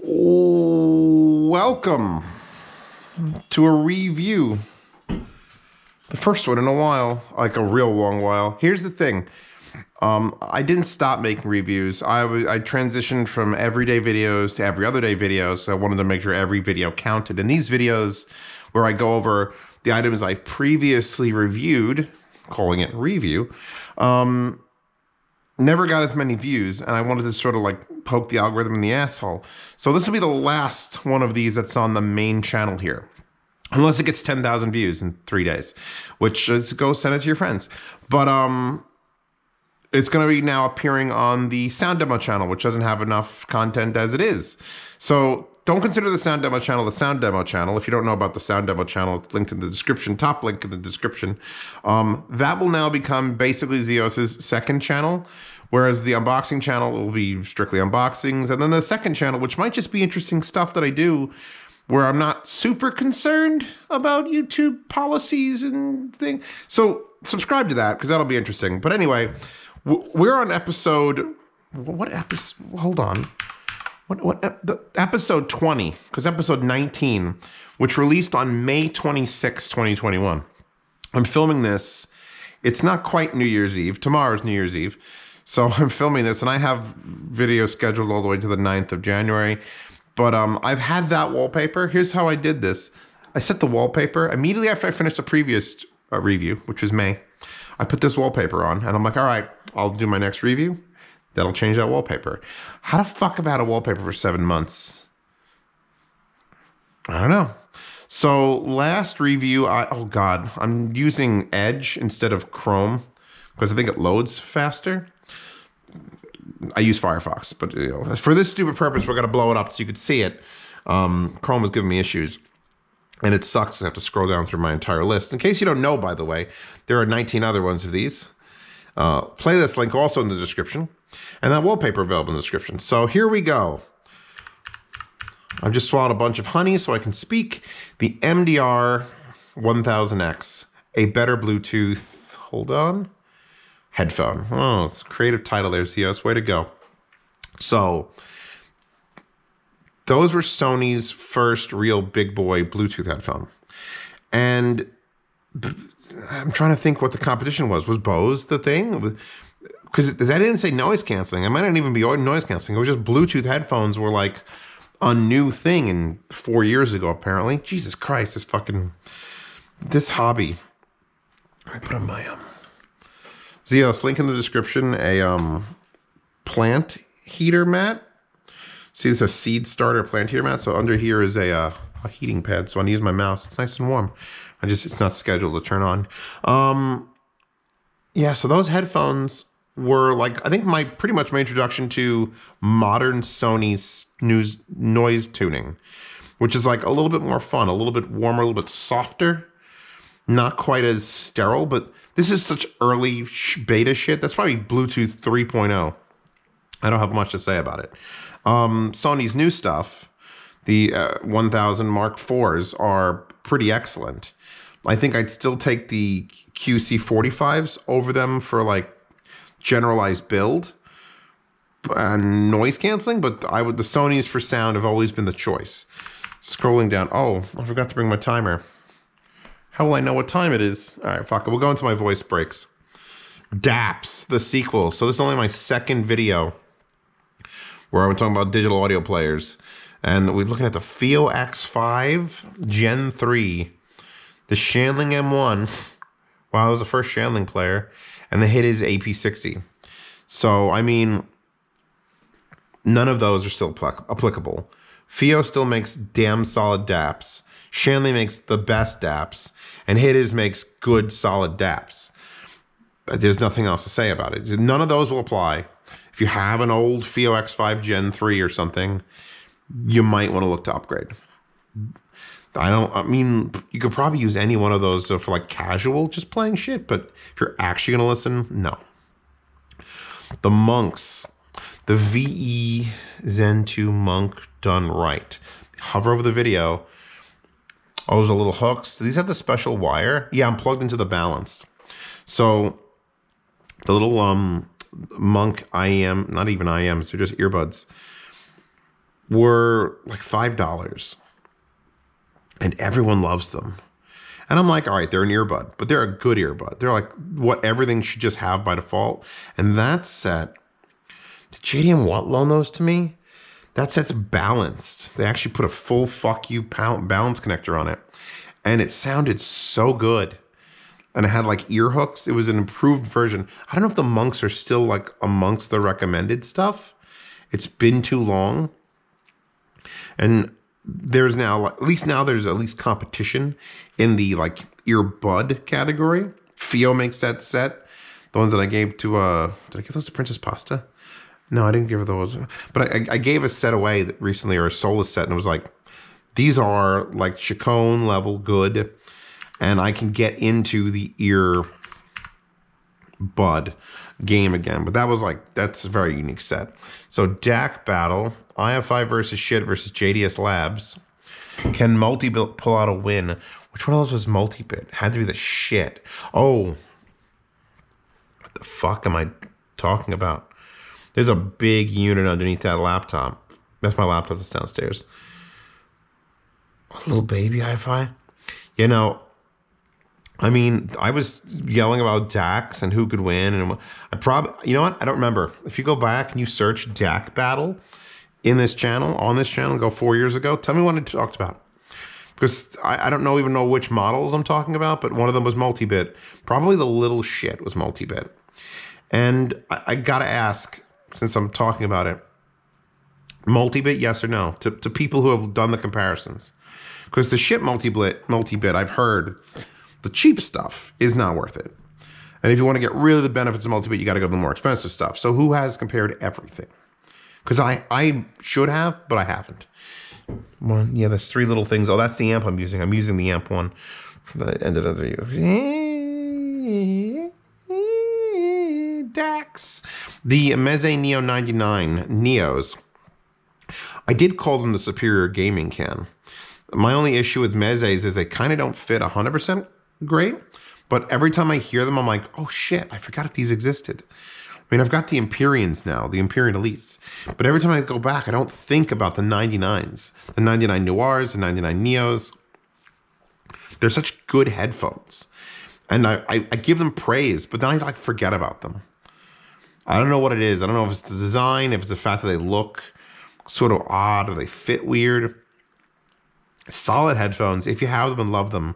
Welcome to a review. The first one in a while, like a real long while. Here's the thing. I didn't stop making reviews. I transitioned from everyday videos to every other day videos. So I wanted to make sure every video counted. And these videos where I go over the items I previously reviewed, calling it review, never got as many views, and I wanted to sort of like poke the algorithm in the asshole. So this will be the last one of these that's on the main channel here. Unless it gets 10,000 views in 3 days, which is go send it to your friends. But it's going to be now appearing on the sound demo channel, which doesn't have enough content as it is. So don't consider the sound demo channel the sound demo channel. If you don't know about the sound demo channel, it's linked in the description, top link in the description. That will now become basically Zeos's second channel, whereas the unboxing channel will be strictly unboxings. And then the second channel, which might just be interesting stuff that I do where I'm not super concerned about YouTube policies and things. So subscribe to that because that'll be interesting. But anyway, we're on episode, what episode, hold on. Episode 20, because episode 19, which released on May 26, 2021. I'm filming this. It's not quite New Year's Eve. Tomorrow's New Year's Eve. So I'm filming this, and I have videos scheduled all the way to the 9th of January. But I've had that wallpaper. Here's how I did this. I set the wallpaper immediately after I finished the previous review, which was May. I put this wallpaper on, and I'm like, all right, I'll do my next review. That'll change that wallpaper. How the fuck have I had a wallpaper for 7 months? I don't know. So last review, oh God, I'm using Edge instead of Chrome because I think it loads faster. I use Firefox, but you know, for this stupid purpose, we're gonna blow it up so you could see it. Chrome is giving me issues, and it sucks. I have to scroll down through my entire list. In case you don't know, by the way, there are 19 other ones of these. Playlist link also in the description, and that wallpaper available in the description. So here we go. I've just swallowed a bunch of honey so I can speak. The MDR1000x, a better Bluetooth, hold on, headphone. Oh, it's a creative title there, Zeos. Way to go. So those were Sony's first real big boy Bluetooth headphone. And I'm trying to think what the competition was. Was Bose the thing? Because that didn't say noise canceling. It might not even be noise canceling. It was just Bluetooth headphones were like a new thing in 4 years ago, apparently. Jesus Christ, this hobby. I put on my Zeos, link in the description, a plant heater mat. See, this is a seed starter plant heater mat. So under here is a heating pad. So when I use my mouse, it's nice and warm. It's not scheduled to turn on. Yeah, so those headphones were like, I think pretty much my introduction to modern Sony noise tuning, which is like a little bit more fun, a little bit warmer, a little bit softer, not quite as sterile, but this is such early beta shit. That's probably Bluetooth 3.0. I don't have much to say about it. Sony's new stuff, the 1000 Mark IVs, are pretty excellent. I think I'd still take the QC45s over them for like generalized build and noise canceling, but the Sonys for sound have always been the choice. Scrolling down, oh, I forgot to bring my timer. How will I know what time it is? All right, fuck it, we'll go into my voice breaks. DACs, the sequel. So this is only my second video where I'm talking about digital audio players. And we're looking at the Fio X5 Gen 3, the Shanling M1. Wow, I was the first Shanling player. And the hit is AP60. So, I mean, none of those are still applicable. Fio still makes damn solid DAPs. Shanley makes the best DAPs. And Hitters makes good, solid DAPs. There's nothing else to say about it. None of those will apply. If you have an old Fio X5 Gen 3 or something, you might want to look to upgrade. I mean, you could probably use any one of those for like casual, just playing shit, but if you're actually going to listen, no. The Monks, the VE Zen 2 Monk done right. Hover over the video. Oh, those are little hooks. These have the special wire. Yeah, I'm plugged into the balanced. So the little Monk IEM, not even IEMs, they're just earbuds. were like $5. And everyone loves them. And I'm like, all right, they're an earbud, but they're a good earbud. They're like what everything should just have by default. And that set, did JDM what loan those to me? That set's balanced. They actually put a full fuck you balance connector on it. And it sounded so good. And it had like ear hooks. It was an improved version. I don't know if the monks are still like amongst the recommended stuff. It's been too long. And there's now, at least now there's at least competition in the like earbud category. Fio makes that set. The ones that I gave to, did I give those to Princess Pasta? No, I didn't give her those. But I gave a set away recently, or a Solus set, and it was like, these are like Chacon level good, and I can get into the ear bud game again. But that was like, that's a very unique set. So Dac Battle, IFI versus shit versus JDS Labs. Can multi-bit pull out a win? Which one of those was multi-bit? Had to be the shit. Oh, what the fuck am I talking about? There's a big unit underneath that laptop. That's my laptop that's downstairs. A little baby hi-fi. You know, I mean, I was yelling about DACs and who could win. And I probably, you know what? I don't remember. If you go back and you search Dac Battle in this channel, on this channel, go 4 years ago, tell me what I talked about. Because I don't even know which models I'm talking about, but one of them was multi-bit. Probably the little shit was multi-bit. And I gotta ask, since I'm talking about it, multi-bit, yes or no, to people who have done the comparisons. Because the shit multi-bit, I've heard, the cheap stuff is not worth it. And if you want to get really the benefits of multi-bit, you got to go to the more expensive stuff. So who has compared everything? Because I should have, but I haven't. One, yeah, there's three little things. Oh, that's the amp I'm using. I'm using the amp one for the end of the video. DACs. The Meze Neo 99 Neos. I did call them the superior gaming can. My only issue with Mezes is they kind of don't fit 100% great. But every time I hear them, I'm like, oh shit, I forgot if these existed. I mean, I've got the Empyreans now, the Empyrean Elites. But every time I go back, I don't think about the 99s. The 99 Noirs, the 99 Neos. They're such good headphones. And I give them praise, but then I like forget about them. I don't know what it is. I don't know if it's the design, if it's the fact that they look sort of odd or they fit weird. Solid headphones. If you have them and love them,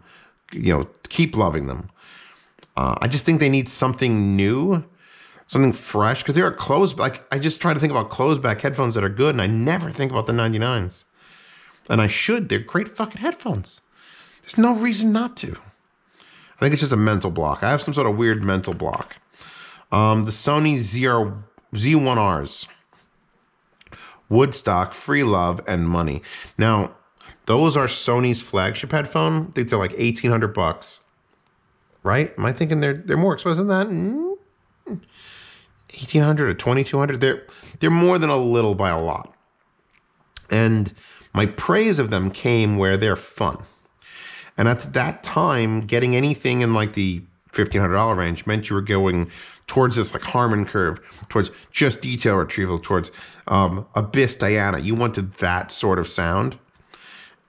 you know, keep loving them. I just think they need something new, something fresh, because there are closed, like, I just try to think about closed back headphones that are good, and I never think about the 99s. And I should. They're great fucking headphones. There's no reason not to. I think it's just a mental block. I have some sort of weird mental block. The Sony Z1Rs. Woodstock, free love, and money. Now, those are Sony's flagship headphone. I think they're like $1,800. Right? Am I thinking they're more expensive than that? $1,800 or $2,200. They're more than a little by a lot. And my praise of them came where they're fun. And at that time, getting anything in like the $1,500 range meant you were going towards this like Harman curve, towards just detail retrieval, towards Abyss Diana. You wanted that sort of sound.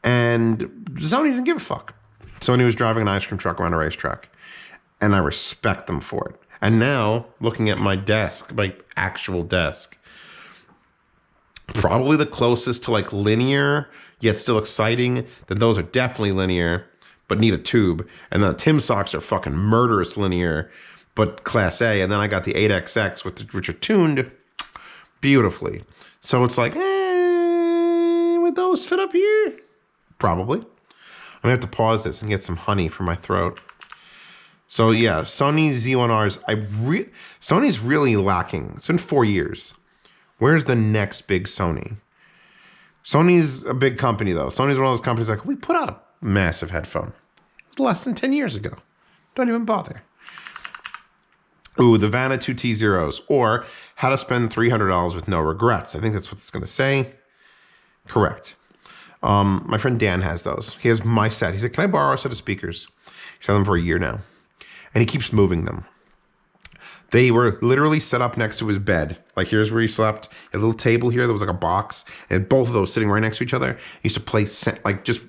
And Sony didn't give a fuck. Sony was driving an ice cream truck around a racetrack. And I respect them for it. And now, looking at my desk, my actual desk, probably the closest to like linear, yet still exciting, then those are definitely linear, but need a tube. And the Tim Socks are fucking murderous linear, but class A. And then I got the 8XX, which are tuned beautifully. So it's like, would those fit up here? Probably. I'm gonna have to pause this and get some honey for my throat. So yeah, Sony Z1Rs, Sony's really lacking. It's been 4 years. Where's the next big Sony? Sony's a big company though. Sony's one of those companies like, we put out a massive headphone. It was less than 10 years ago. Don't even bother. Ooh, the Vana 2T0s, or how to spend $300 with no regrets. I think that's what it's gonna say. Correct. My friend Dan has those. He has my set. He said, can I borrow a set of speakers? He's had them for a year now. And he keeps moving them. They were literally set up next to his bed. Like, here's where he slept. A little table here. There was like a box. And both of those sitting right next to each other. He used to play, like, just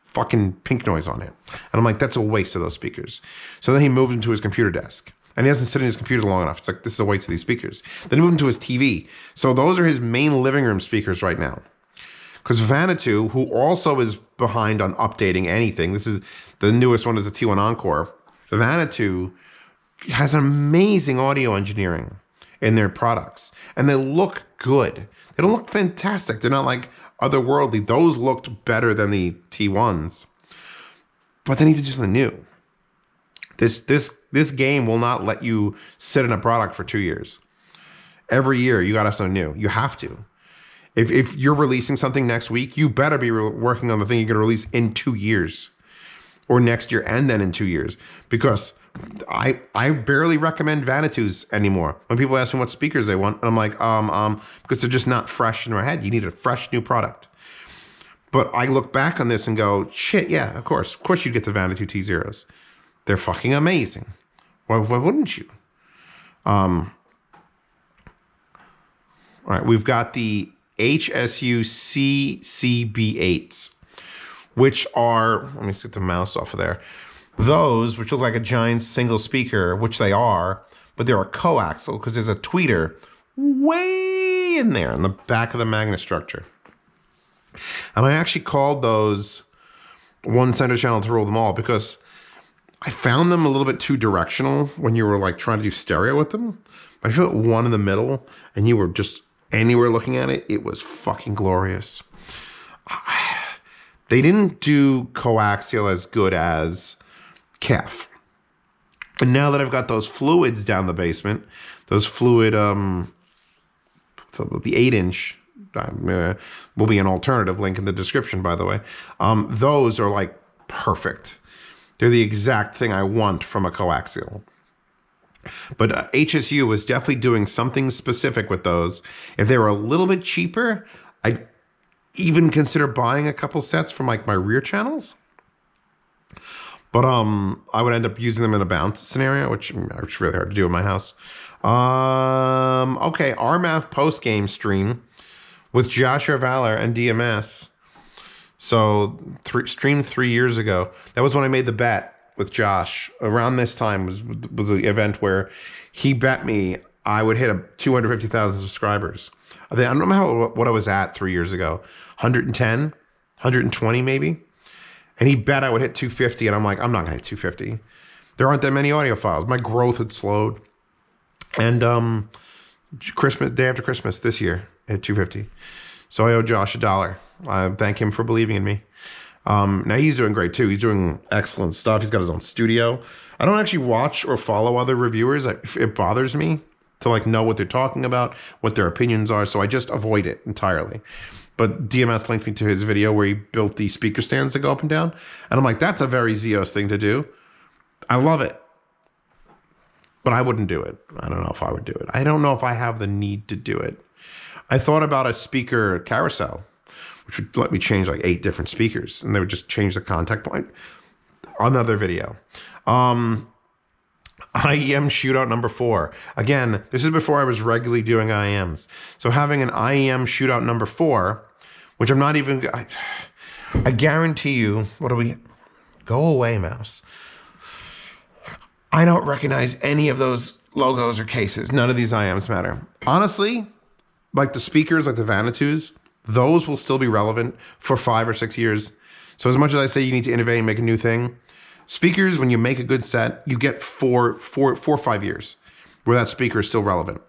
fucking pink noise on it. And I'm like, that's a waste of those speakers. So then he moved into his computer desk. And he hasn't sit in his computer long enough. It's like, this is a waste of these speakers. Then he moved into his TV. So those are his main living room speakers right now. Because Vanatu, who also is behind on updating anything, this is the newest one is the T1 Encore. Vanatu has amazing audio engineering in their products. And they look good. They don't look fantastic. They're not like otherworldly. Those looked better than the T1s. But they need to do something new. This game will not let you sit in a product for 2 years. Every year, you got to have something new. You have to. If you're releasing something next week, you better be working on the thing you're going to release in 2 years. Or next year and then in 2 years. Because I barely recommend Vanatus anymore. When people ask me what speakers they want, and I'm like, because they're just not fresh in my head. You need a fresh new product. But I look back on this and go, shit, yeah, of course you'd get the Vanatu T0s. They're fucking amazing. Why wouldn't you? All right, we've got the HSU CCB8s, which are, let me get the mouse off of there. Those, which look like a giant single speaker, which they are, but they're a coaxial because there's a tweeter way in there in the back of the magnet structure. And I actually called those one center channel to rule them all because I found them a little bit too directional when you were like trying to do stereo with them. But if you put one in the middle and you were just anywhere looking at it, it was fucking glorious. They didn't do coaxial as good as KEF. And now that I've got those fluids down the basement, those fluid, the 8-inch, will be an alternative link in the description, by the way. Those are like perfect. They're the exact thing I want from a coaxial. But HSU was definitely doing something specific with those. If they were a little bit cheaper, I'd even consider buying a couple sets from like my rear channels. But I would end up using them in a bounce scenario, which is really hard to do in my house. Okay, RMath post-game stream with Joshua Valor and DMS. So streamed 3 years ago. That was when I made the bet with Josh. Around this time was the event where he bet me I would hit 250,000 subscribers. I don't know what I was at 3 years ago. 110, 120 maybe. And he bet I would hit 250, and I'm like, I'm not gonna hit 250. There aren't that many audiophiles. My growth had slowed. And Christmas, day after Christmas this year, I hit 250. So I owe Josh $1. I thank him for believing in me. Now he's doing great too. He's doing excellent stuff. He's got his own studio. I don't actually watch or follow other reviewers. It bothers me to like know what they're talking about, what their opinions are. So I just avoid it entirely. But DMS linked me to his video where he built the speaker stands that go up and down. And I'm like, that's a very Zeos thing to do. I love it. But I wouldn't do it. I don't know if I would do it. I don't know if I have the need to do it. I thought about a speaker carousel, which would let me change like 8 different speakers. And they would just change the contact point. Another video. IEM Shootout number 4. Again, this is before I was regularly doing IEMs. So having an IEM Shootout number 4, which I'm not even... I guarantee you... What do we... Go away, mouse. I don't recognize any of those logos or cases. None of these IEMs matter. Honestly, like the speakers, like the Vanatus, those will still be relevant for 5 or 6 years. So as much as I say you need to innovate and make a new thing, speakers, when you make a good set, you get 4 or 5 years where that speaker is still relevant.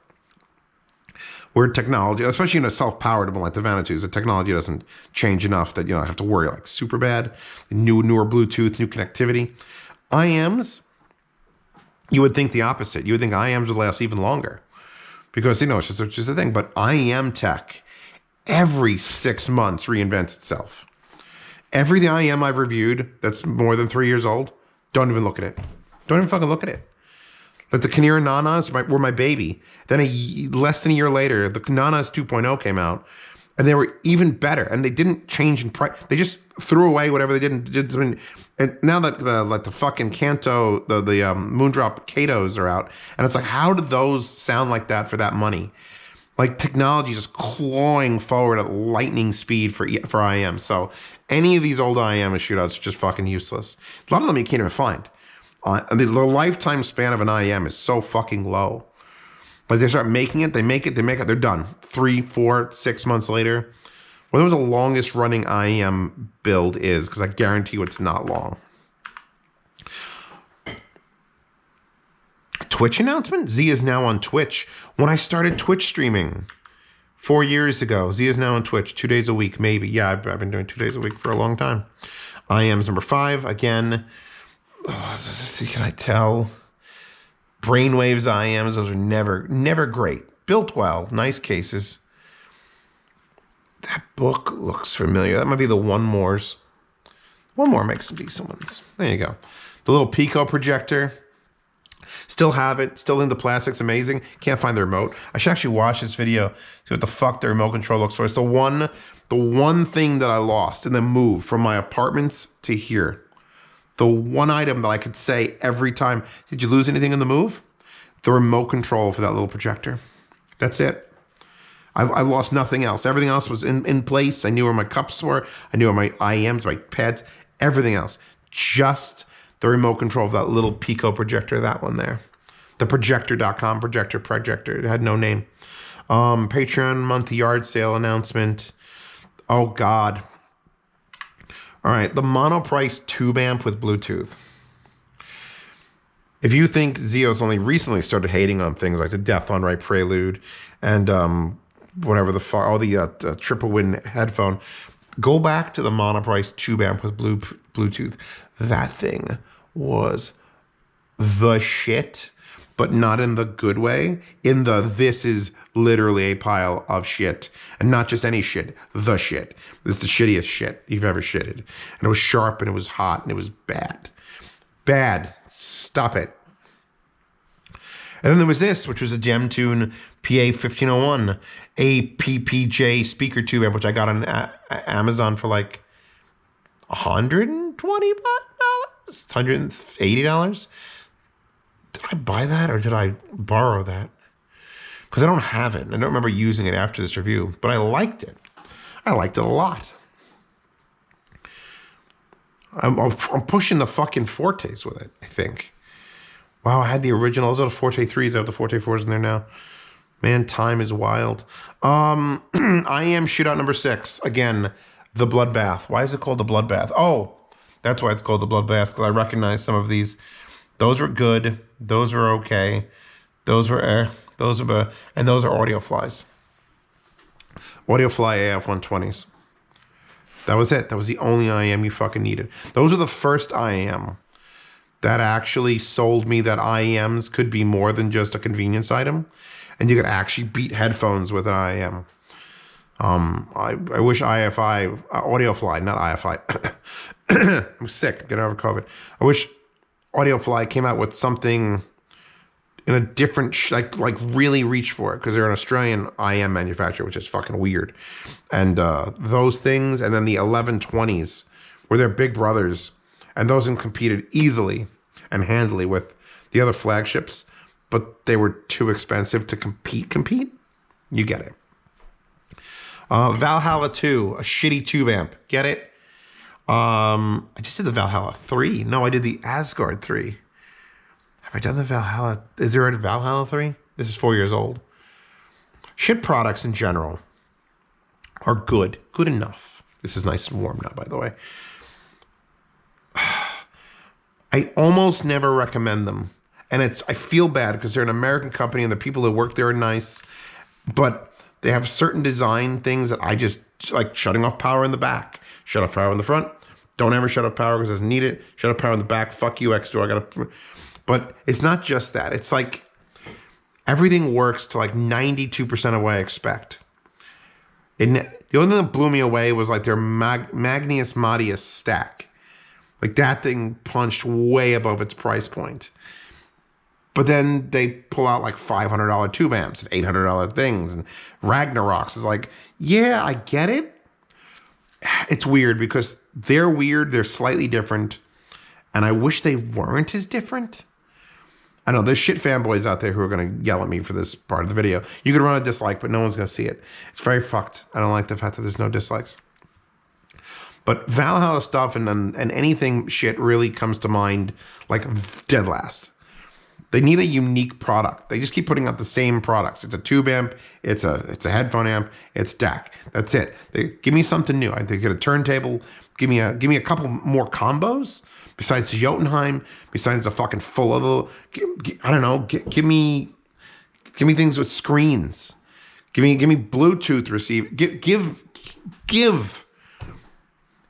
Where technology, especially in a self-powered one like the Vanatus, the technology doesn't change enough that you don't have to worry like super bad. Newer Bluetooth, new connectivity. IEMs, you would think the opposite. You would think IEMs would last even longer because, it's just a thing. But IEM tech, every 6 months reinvents itself. Every IEM I've reviewed that's more than 3 years old, don't even look at it. Don't even fucking look at it. Like the Kinera Nanas were my baby. Then less than a year later, the Nanas 2.0 came out, And they were even better, and they didn't change in price. They just threw away whatever they did. I mean, and now that the fucking Kanto, the Moondrop Katos are out, and it's like, how did those sound like that for that money? Like, technology just clawing forward at lightning speed for IEM. So any of these old IEM shootouts are just fucking useless. A lot of them you can't even find. The lifetime span of an IEM is so fucking low. Like, they start making it, they make it, they're done. 3, 4, 6 months later. Whatever the longest running IEM build is, because I guarantee you it's not long. Twitch announcement? Z is now on Twitch. When I started Twitch streaming 4 years ago, Z is now on Twitch 2 days a week, maybe. Yeah, I've been doing 2 days a week for a long time. IEM's number 5. Again, let's see, can I tell? Brainwaves IEMs, those are never great. Built well, nice cases. That book looks familiar. That might be the One More's. One More makes some decent ones. There you go. The little Pico projector. Still have it. Still think the plastic's amazing. Can't find the remote. I should actually watch this video, see what the fuck the remote control looks for. It's the one thing that I lost in the move from my apartments to here. The one item that I could say every time, did you lose anything in the move? The remote control for that little projector. That's it. I lost nothing else. Everything else was in place. I knew where my cups were. I knew where my IEMs, my pads, everything else. Just the remote control of that little Pico projector, that one there. The projector.com projector. It had no name. Patreon month yard sale announcement. Oh, God. All right, the Monoprice Tubeamp with Bluetooth. If you think Zeos only recently started hating on things like the Death on Right Prelude and whatever the triple win headphone, go back to the Monoprice Tubeamp with Bluetooth. That thing was the shit, but not in the good way. In the, this is literally a pile of shit. And not just any shit, the shit. This is the shittiest shit you've ever shitted. And it was sharp, and it was hot, and it was bad. Bad. Stop it. And then there was this, which was a GemTune PA1501, a PPJ speaker tube amp, which I got on Amazon for like $120, $180. Did I buy that or did I borrow that? Because I don't have it. I don't remember using it after this review, but I liked it. I liked it a lot. I'm pushing the fucking Fortes with it, I think. Wow, I had the original. Those are the Forte 3s. I have the Forte 4s in there now. Man, time is wild. IEM Shootout number 6. Again, the Bloodbath. Why is it called the Bloodbath? Oh, that's why it's called the Bloodbath, because I recognize some of these. Those were good. Those were okay. Those were and those are Audiophiles. Audiophile AF120s. That was it. That was the only IEM you fucking needed. Those were the first IEM that actually sold me that IEMs could be more than just a convenience item, and you could actually beat headphones with an IEM. I wish Audiophile, not IFI. I'm sick. Get over COVID. I wish Audiophile came out with something in a different, like really reach for it, because they're an Australian IEM manufacturer, which is fucking weird. And those things, and then the 1120s were their big brothers, and those things competed easily and handily with the other flagships, but they were too expensive to compete. You get it. Valhalla 2, a shitty tube amp. Get it? I just did the Valhalla 3. No, I did the Asgard 3. Have I done the Valhalla? Is there a Valhalla 3? This is 4 years old. Shit products in general are good. Good enough. This is nice and warm now, by the way. I almost never recommend them. And I feel bad because they're an American company and the people that work there are nice. But they have certain design things that I just like, shutting off power in the back. Shut off power in the front. Don't ever shut off power because it doesn't need it. Shut off power in the back. Fuck you, X2. But it's not just that. It's like everything works to like 92% of what I expect. The only thing that blew me away was like their Magnus Modius stack. Like that thing punched way above its price point. But then they pull out like $500 tube amps and $800 things and Ragnaroks. It's like, yeah, I get it. It's weird because they're weird. They're slightly different. And I wish they weren't as different. I know there's shit fanboys out there who are going to yell at me for this part of the video. You could run a dislike, but no one's going to see it. It's very fucked. I don't like the fact that there's no dislikes. But Valhalla stuff and anything shit really comes to mind like dead last. They need a unique product. They just keep putting out the same products. It's a tube amp, it's a headphone amp, it's DAC. That's it. Give me something new. They get a turntable. Give me a couple more combos besides the Jotunheim, besides the fucking full of the. I don't know. Give me things with screens. Give me Bluetooth receiver. Give.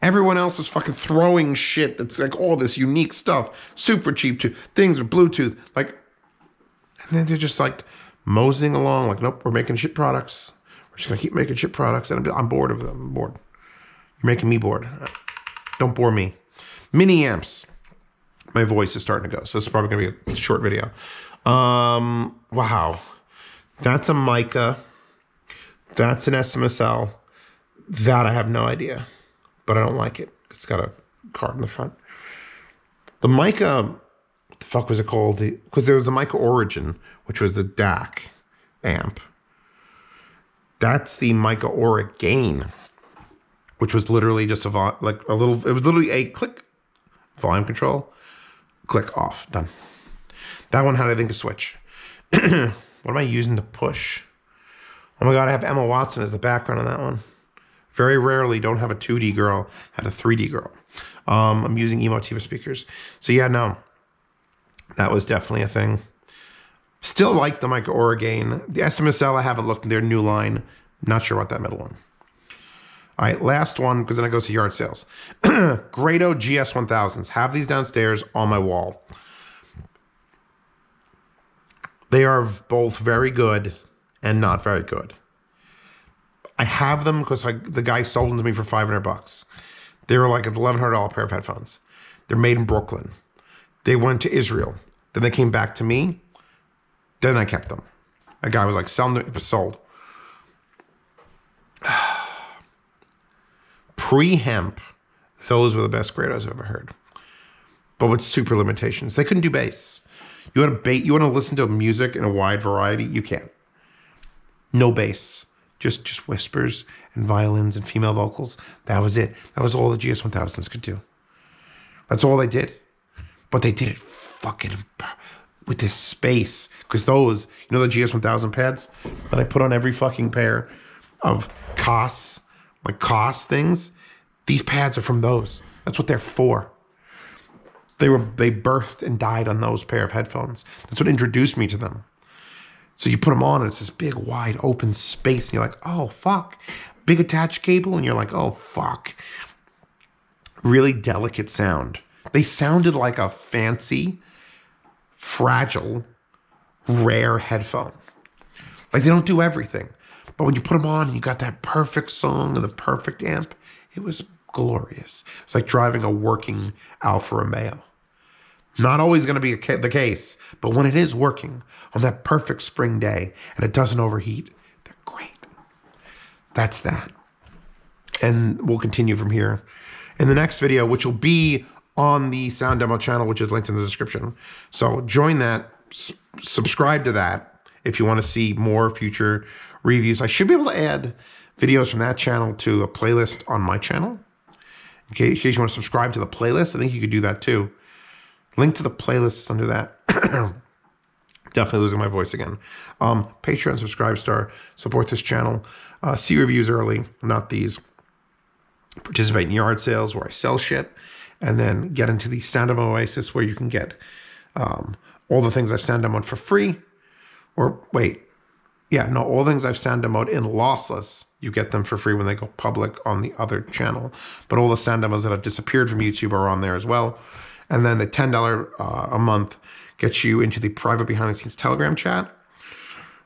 Everyone else is fucking throwing shit that's like all this unique stuff, super cheap too, things with Bluetooth, like, and then they're just like moseying along, like, nope, we're making shit products. We're just gonna keep making shit products, and I'm bored of them. I'm bored. You're making me bored. Don't bore me. Mini amps. My voice is starting to go, so this is probably gonna be a short video. Wow, that's a mica. That's an SMSL. That I have no idea. But I don't like it. It's got a card in the front. The mica, what the fuck was it called? Because there was the mica Origin, which was the DAC amp. That's the mica Aura Gain, which was literally just it was literally a click volume control, click off, done. That one had, I think, a switch. What am I using to push? Oh my God, I have Emma Watson as the background on that one. Very rarely don't have a 2D girl, had a 3D girl. I'm using Emotiva speakers. So yeah, no, that was definitely a thing. Still like the mica Aura Gain. The SMSL, I haven't looked at their new line. Not sure about that middle one. All right, last one, because then it goes to yard sales. Grado GS1000s. Have these downstairs on my wall. They are both very good and not very good. I have them because the guy sold them to me for $500. They were like an $1,100 pair of headphones. They're made in Brooklyn. They went to Israel. Then they came back to me. Then I kept them. A guy was like, selling them, it was sold. Pre-hemp, those were the best Grados I've ever heard. But with super limitations. They couldn't do bass. You want to listen to music in a wide variety? You can't. No bass. Just whispers and violins and female vocals. That was it. That was all the GS1000s could do. That's all they did. But they did it fucking with this space. Because those, you know the GS1000 pads that I put on every fucking pair of COS, like COS things? These pads are from those. That's what they're for. They birthed and died on those pair of headphones. That's what introduced me to them. So you put them on and it's this big, wide, open space. And you're like, oh, fuck. Big attached cable. And you're like, oh, fuck. Really delicate sound. They sounded like a fancy, fragile, rare headphone. Like they don't do everything. But when you put them on and you got that perfect song and the perfect amp, it was glorious. It's like driving a working Alfa Romeo. Not always going to be the case, but when it is working on that perfect spring day and it doesn't overheat, they're great. That's that. And we'll continue from here in the next video, which will be on the Sound Demo channel, which is linked in the description. So join that, subscribe to that if you want to see more future reviews. I should be able to add videos from that channel to a playlist on my channel. In case you want to subscribe to the playlist, I think you could do that too. Link to the playlists under that. Definitely losing my voice again. Patreon, subscribe, star, support this channel. See reviews early, not these. Participate in yard sales where I sell shit. And then get into the Sound Demo Oasis where you can get all the things I've sound demoed for free. Or wait, yeah, no, all the things I've sound demoed in lossless, you get them for free when they go public on the other channel. But all the sound demos that have disappeared from YouTube are on there as well. And then the $10 a month gets you into the private behind-the-scenes Telegram chat,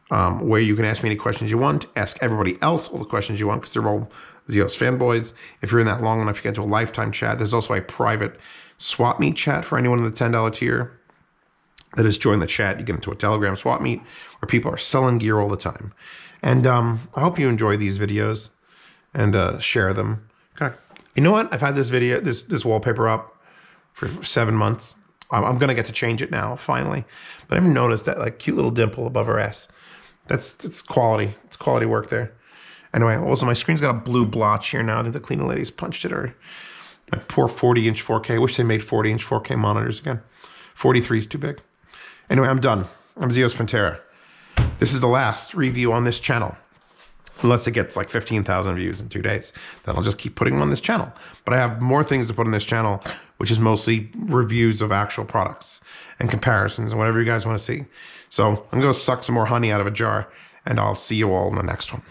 where you can ask me any questions you want, ask everybody else all the questions you want, because they're all Zeos fanboys. If you're in that long enough, you get into a lifetime chat. There's also a private swap meet chat for anyone in the $10 tier. that has joined the chat. You get into a Telegram swap meet where people are selling gear all the time. And I hope you enjoy these videos and share them. Okay. You know what? I've had this video, this wallpaper up for 7 months. I'm going to get to change it now, finally. But I've noticed that like cute little dimple above her ass. It's quality. It's quality work there. Anyway, also my screen's got a blue blotch here now. I think the cleaning ladies punched it, or my poor 40-inch 4K. I wish they made 40-inch 4K monitors again. 43 is too big. Anyway, I'm done. I'm Zeospantera. This is the last review on this channel. Unless it gets like 15,000 views in 2 days, then I'll just keep putting them on this channel. But I have more things to put on this channel, which is mostly reviews of actual products and comparisons and whatever you guys want to see. So I'm going to suck some more honey out of a jar, and I'll see you all in the next one.